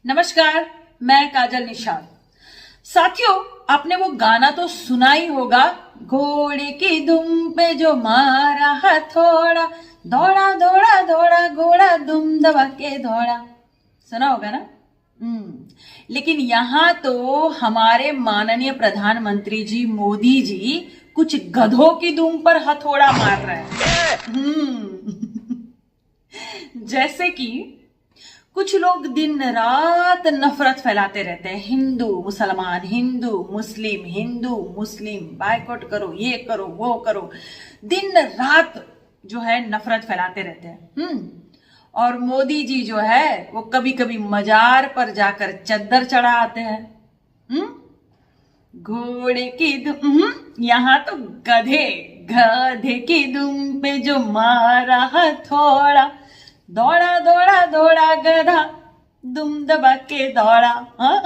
नमस्कार, मैं काजल निषाद। साथियों, आपने वो गाना तो सुना ही होगा, घोड़े की दुम पे जो मारा हथौड़ा, दौड़ा दौड़ा दौड़ा घोड़ा दुम दबा के दौड़ा। सुना होगा ना? लेकिन यहाँ तो हमारे माननीय प्रधानमंत्री जी मोदी जी कुछ गधों की दुम पर हथौड़ा मार रहे हैं। जैसे कि कुछ लोग दिन रात नफरत फैलाते रहते हैं, हिंदू मुस्लिम बायकॉट करो, ये करो वो करो, दिन रात जो है नफरत फैलाते रहते हैं। और मोदी जी जो है वो कभी कभी मजार पर जाकर चद्दर चढ़ा आते हैं। घोड़े की दुम, यहाँ तो गधे की दुम पे जो मारा हथौड़ा, दौड़ा दौड़ा दौड़ा गधा दुम दबा के दौड़ा। हाँ?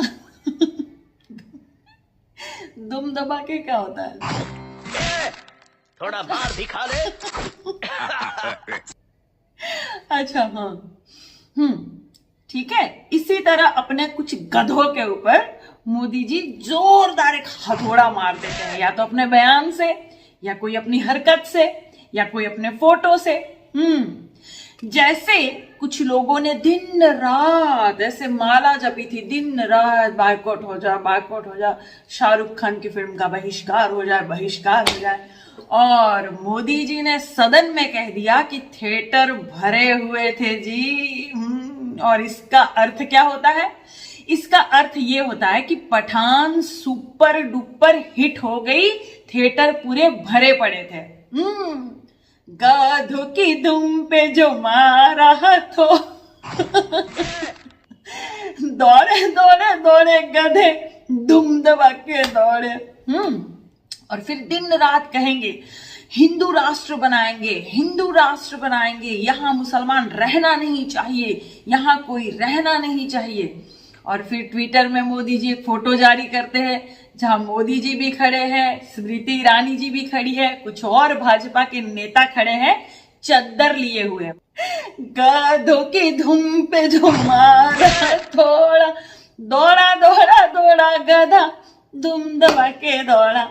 दुम दबा के क्या होता है? थोड़ा बाहर दिखा ले। अच्छा, हाँ, ठीक है। इसी तरह अपने कुछ गधों के ऊपर मोदी जी जोरदार एक हथौड़ा मार देते हैं, या तो अपने बयान से, या कोई अपनी हरकत से, या कोई अपने फोटो से। जैसे कुछ लोगों ने दिन रात ऐसे माला जपी थी, दिन रात बायकॉट हो जा, शाहरुख खान की फिल्म का बहिष्कार हो जाए। और मोदी जी ने सदन में कह दिया कि थिएटर भरे हुए थे जी। और इसका अर्थ क्या होता है? इसका अर्थ ये होता है कि पठान सुपर डुपर हिट हो गई, थिएटर पूरे भरे पड़े थे। गधों की दुम पे जो मारा हथो, दौड़े दौड़े दौड़े गधे दुम दबा के दौड़े। और फिर दिन रात कहेंगे हिंदू राष्ट्र बनाएंगे, यहाँ मुसलमान रहना नहीं चाहिए, यहाँ कोई रहना नहीं चाहिए। और फिर ट्विटर में मोदी जी एक फोटो जारी करते हैं जहां मोदी जी भी खड़े हैं, स्मृति ईरानी जी भी खड़ी है, कुछ और भाजपा के नेता खड़े हैं चद्दर लिए हुए। गधों की धुम पे जो मारा थोड़ा, दौड़ा दौड़ा दौड़ा गधा दुम दबा के दौड़ा।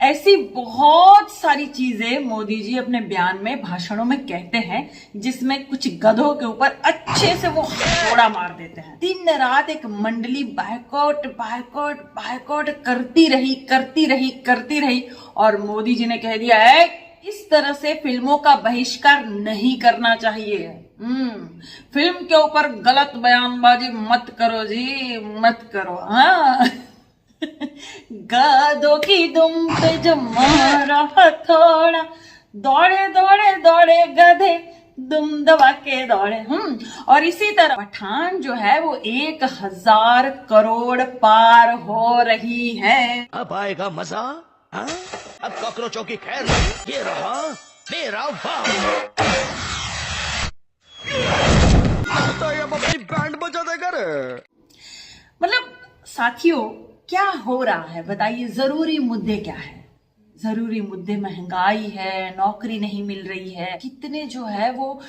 ऐसी बहुत सारी चीजें मोदी जी अपने बयान में, भाषणों में कहते हैं, जिसमें कुछ गधों के ऊपर अच्छे से वो हथौड़ा मार देते हैं। दिन रात एक मंडली बायकॉट करती रही और मोदी जी ने कह दिया है इस तरह से फिल्मों का बहिष्कार नहीं करना चाहिए। फिल्म के ऊपर गलत बयानबाजी मत करो जी, मत करो। हाँ, गधों की दुम पे जो मारा हथौड़ा, दौड़े दौड़े दौड़े गधे दुम दबा के दौड़े। और इसी तरह पठान जो है वो 1000 करोड़ पार हो रही है। अब आएगा मजा। हाँ? अब कॉकरोचों की खैर नहीं, ये रहा मेरा वाह। तो ये अपनी बैंड बजा देगा रे। मतलब साथियों, क्या हो रहा है बताइए? जरूरी मुद्दे क्या है? जरूरी मुद्दे महंगाई है, नौकरी नहीं मिल रही है, कितने जो है वो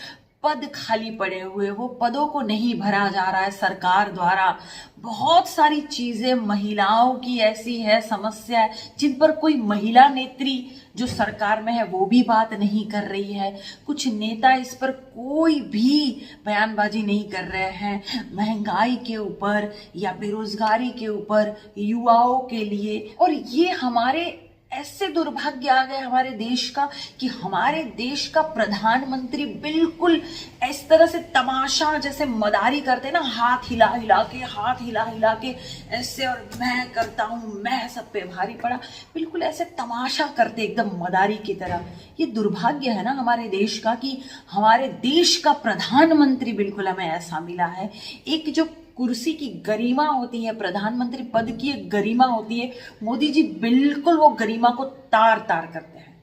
पद खाली पड़े हुए, वो पदों को नहीं भरा जा रहा है सरकार द्वारा। बहुत सारी चीजें महिलाओं की ऐसी है समस्या है जिन पर कोई महिला नेत्री जो सरकार में है वो भी बात नहीं कर रही है। कुछ नेता इस पर कोई भी बयानबाजी नहीं कर रहे हैं, महंगाई के ऊपर या बेरोजगारी के ऊपर, युवाओं के लिए। और ये हमारे ऐसे दुर्भाग्य आ गए हमारे देश का कि हमारे देश का प्रधानमंत्री बिल्कुल इस तरह से तमाशा जैसे मदारी करते ना, हाथ हिला हिला के ऐसे, और मैं करता हूं, मैं सब पे भारी पड़ा, बिल्कुल ऐसे तमाशा करते एकदम मदारी की तरह। ये दुर्भाग्य है ना हमारे देश का कि हमारे देश का प्रधानमंत्री बिल्कुल हमें ऐसा मिला है। एक जो कुर्सी की गरिमा होती है, प्रधानमंत्री पद की एक गरिमा होती है, मोदी जी बिल्कुल वो गरिमा को तार तार करते हैं।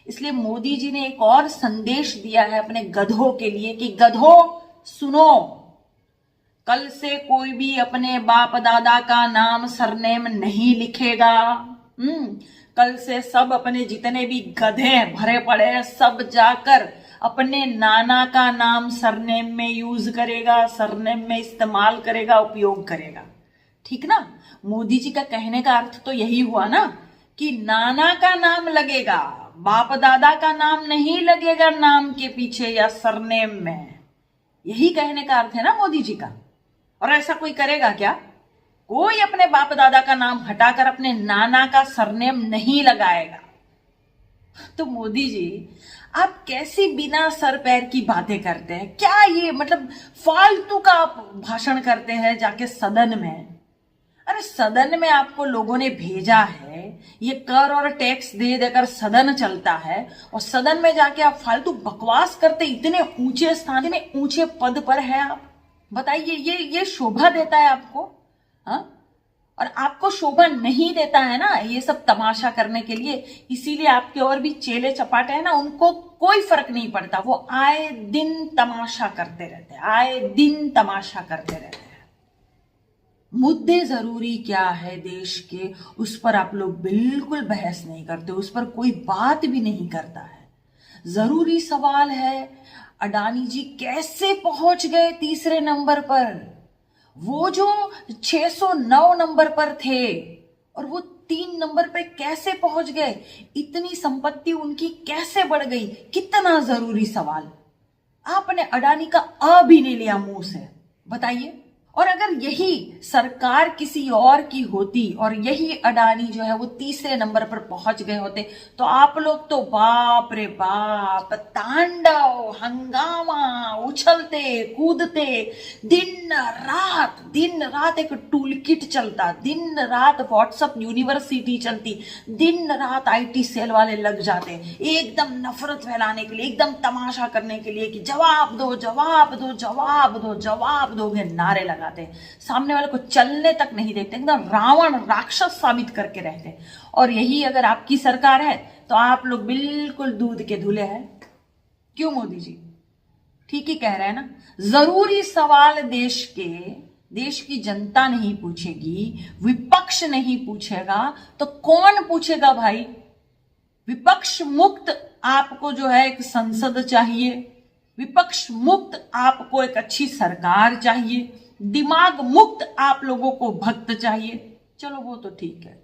इसलिए मोदी जी ने एक और संदेश दिया है अपने गधों के लिए कि गधों सुनो, कल से कोई भी अपने बाप दादा का नाम सरनेम नहीं लिखेगा। कल से सब अपने जितने भी गधे भरे पड़े हैं सब जाकर अपने नाना का नाम सरनेम में यूज करेगा, सरनेम में इस्तेमाल करेगा, उपयोग करेगा। ठीक ना? मोदी जी का कहने का अर्थ तो यही हुआ ना कि नाना का नाम लगेगा, बाप दादा का नाम नहीं लगेगा नाम के पीछे या सरनेम में। यही कहने का अर्थ है ना मोदी जी का। और ऐसा कोई करेगा क्या? कोई अपने बाप दादा का नाम हटाकर अपने नाना का सरनेम नहीं लगाएगा। तो मोदी जी, आप कैसी बिना सर पैर की बातें करते हैं? क्या ये मतलब फालतू का आप भाषण करते हैं जाके सदन में? अरे सदन में आपको लोगों ने भेजा है, ये कर और टैक्स दे देकर सदन चलता है, और सदन में जाके आप फालतू बकवास करते, इतने ऊंचे स्थान, इतने ऊंचे पद पर है आप। बताइए, ये शोभा देता है आपको? हाँ? और आपको शोभा नहीं देता है ना ये सब तमाशा करने के लिए, इसीलिए आपके और भी चेले चपाटे हैं ना, उनको कोई फर्क नहीं पड़ता, वो आए दिन तमाशा करते रहते हैं, आए दिन तमाशा करते रहते हैं। मुद्दे जरूरी क्या है देश के, उस पर आप लोग बिल्कुल बहस नहीं करते, उस पर कोई बात भी नहीं करता है। जरूरी सवाल है अडानी जी कैसे पहुंच गए तीसरे नंबर पर? वो जो 609 नंबर पर थे और वो 3 नंबर पे कैसे पहुंच गए? इतनी संपत्ति उनकी कैसे बढ़ गई? कितना जरूरी सवाल। आपने अडानी का अ भी नहीं लिया मुंह से, बताइए। और अगर यही सरकार किसी और की होती और यही अडानी जो है वो तीसरे नंबर पर पहुंच गए होते, तो आप लोग तो बाप रे बाप, तांडव, हंगामा, उछलते कूदते, दिन रात एक टूल किट चलता, दिन रात व्हाट्सएप यूनिवर्सिटी चलती, दिन रात आईटी सेल वाले लग जाते एकदम नफरत फैलाने के लिए, एकदम तमाशा करने के लिए कि जवाब दो जवाब दो जवाब दो जवाब दोगे, नारे लगाते, सामने वाले को चलने तक नहीं देते, एकदम रावण राक्षस साबित करके रहते। और यही अगर आपकी सरकार है तो आप लोग बिल्कुल दूध के धुले हैं। क्यों मोदी जी? ठीक ही कह रहे हैं ना। जरूरी सवाल देश की जनता नहीं पूछेगी, विपक्ष नहीं पूछेगा, तो कौन पूछेगा भाई? विपक्ष मुक्त आपको जो है एक संसद चाहिए, विपक्ष मुक्त आपको एक अच्छी सरकार चाहिए, दिमाग मुक्त आप लोगों को भक्त चाहिए। चलो वो तो ठीक है,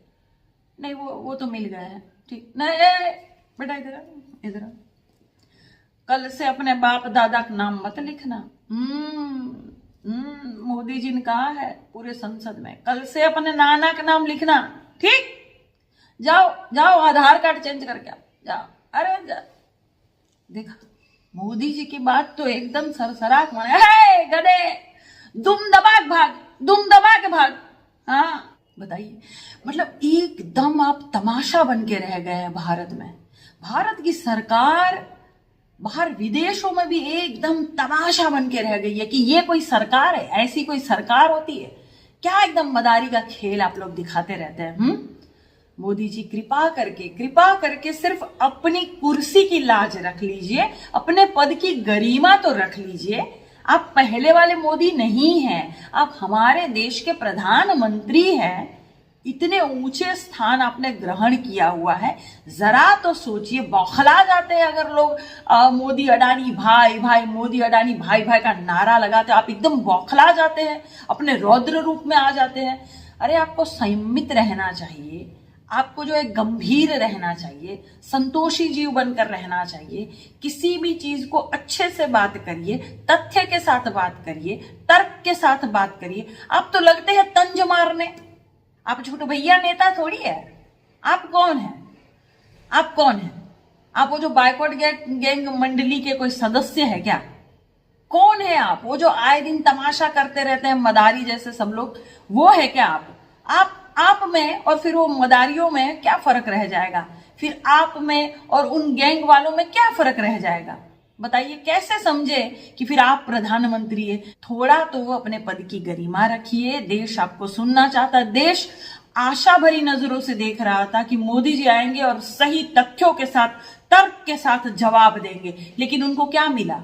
नहीं वो तो मिल गए हैं, ठीक नहीं। बेटा इधर कल से अपने बाप दादा का नाम मत लिखना। मोदी जी ने कहा है पूरे संसद में, कल से अपने नाना का नाम लिखना, ठीक? जाओ आधार कार्ड चेंज करके आओ, जाओ। अरे देखा, मोदी जी की बात तो एकदम सरसराक माने, हे गधे, दुम दबा के भाग। हाँ बताइए, मतलब एकदम आप तमाशा बन के रह गए हैं भारत में। भारत की सरकार बाहर विदेशों में भी एकदम तमाशा बन के रह गई है कि ये कोई सरकार है, ऐसी कोई सरकार होती है क्या? एकदम मदारी का खेल आप लोग दिखाते रहते हैं। मोदी जी कृपा करके सिर्फ अपनी कुर्सी की लाज रख लीजिए, अपने पद की गरिमा तो रख लीजिए। आप पहले वाले मोदी नहीं हैं, आप हमारे देश के प्रधानमंत्री हैं। इतने ऊंचे स्थान आपने ग्रहण किया हुआ है, जरा तो सोचिए। बौखला जाते हैं अगर लोग मोदी अडानी भाई भाई, मोदी अडानी भाई भाई का नारा लगाते, आप एकदम बौखला जाते हैं, अपने रौद्र रूप में आ जाते हैं। अरे आपको संयमित रहना चाहिए, आपको जो है गंभीर रहना चाहिए, संतोषी जीव बनकर रहना चाहिए। किसी भी चीज को अच्छे से बात करिए, तथ्य के साथ बात करिए, तर्क के साथ बात करिए। आप तो लगते हैं तंज मारने। आप छोटे भैया नेता थोड़ी है। आप कौन है? आप वो जो बाइकॉट गैंग मंडली के कोई सदस्य है क्या? कौन है आप? वो जो आए दिन तमाशा करते रहते हैं मदारी जैसे सब लोग, वो है क्या आप में और फिर वो मदारियों में क्या फर्क रह जाएगा? फिर आप में और उन गैंग वालों में क्या फर्क रह जाएगा? बताइए, कैसे समझे कि फिर आप प्रधानमंत्री है? थोड़ा तो अपने पद की गरिमा रखिए। देश आपको सुनना चाहता है। देश आशा भरी नजरों से देख रहा था कि मोदी जी आएंगे और सही तथ्यों के साथ, तर्क के साथ जवाब देंगे, लेकिन उनको क्या मिला?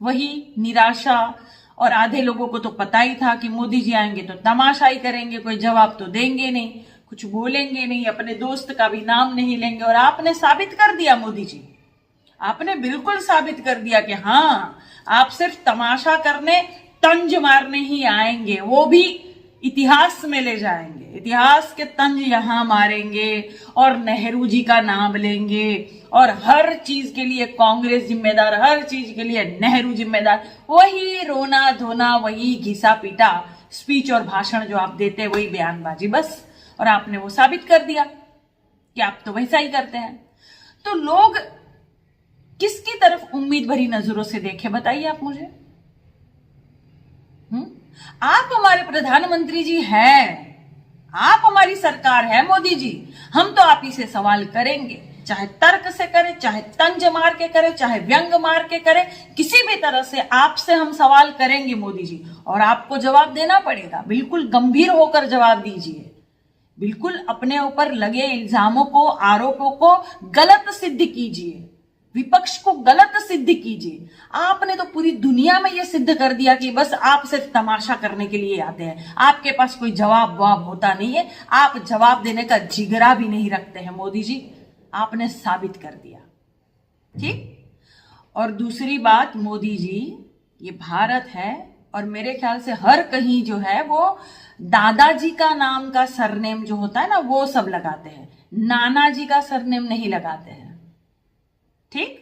वही निराशा। और आधे लोगों को तो पता ही था कि मोदी जी आएंगे तो तमाशा ही करेंगे, कोई जवाब तो देंगे नहीं। कुछ बोलेंगे नहीं, अपने दोस्त का भी नाम नहीं लेंगे। और आपने साबित कर दिया मोदी जी, आपने बिल्कुल साबित कर दिया कि हाँ, आप सिर्फ तमाशा करने, तंज मारने ही आएंगे, वो भी इतिहास में ले जाएंगे, इतिहास के तंज यहां मारेंगे और नेहरू जी का नाम लेंगे और हर चीज के लिए कांग्रेस जिम्मेदार, हर चीज के लिए नेहरू जिम्मेदार। वही रोना धोना, वही घिसा पीटा स्पीच और भाषण जो आप देते, वही बयानबाजी बस। और आपने वो साबित कर दिया कि आप तो वैसा ही करते हैं। तो लोग किसकी तरफ उम्मीद भरी नजरों से देखे, बताइए आप मुझे। आप हमारे प्रधानमंत्री जी हैं, आप हमारी सरकार है मोदी जी, हम तो आप ही से सवाल करेंगे, चाहे तर्क से करें, चाहे तंज मार के करें, चाहे व्यंग मार के करें, किसी भी तरह से आपसे हम सवाल करेंगे मोदी जी, और आपको जवाब देना पड़ेगा। बिल्कुल गंभीर होकर जवाब दीजिए, बिल्कुल अपने ऊपर लगे इल्जामों को, आरोपों को गलत सिद्ध कीजिए, विपक्ष को गलत सिद्ध कीजिए। आपने तो पूरी दुनिया में यह सिद्ध कर दिया कि बस आप सिर्फ तमाशा करने के लिए आते हैं, आपके पास कोई जवाब वाब होता नहीं है, आप जवाब देने का जिगरा भी नहीं रखते हैं। मोदी जी, आपने साबित कर दिया, ठीक। और दूसरी बात मोदी जी, ये भारत है और मेरे ख्याल से हर कहीं जो है वो दादाजी का नाम का सरनेम जो होता है ना, वो सब लगाते हैं, नाना जी का सरनेम नहीं लगाते हैं, ठीक।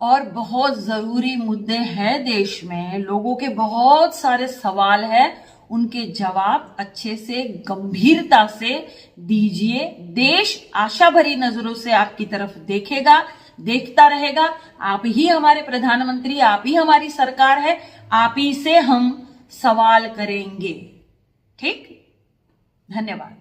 और बहुत जरूरी मुद्दे हैं देश में, लोगों के बहुत सारे सवाल हैं, उनके जवाब अच्छे से गंभीरता से दीजिए। देश आशा भरी नजरों से आपकी तरफ देखेगा, देखता रहेगा। आप ही हमारे प्रधानमंत्री, आप ही हमारी सरकार है, आप ही से हम सवाल करेंगे, ठीक। धन्यवाद।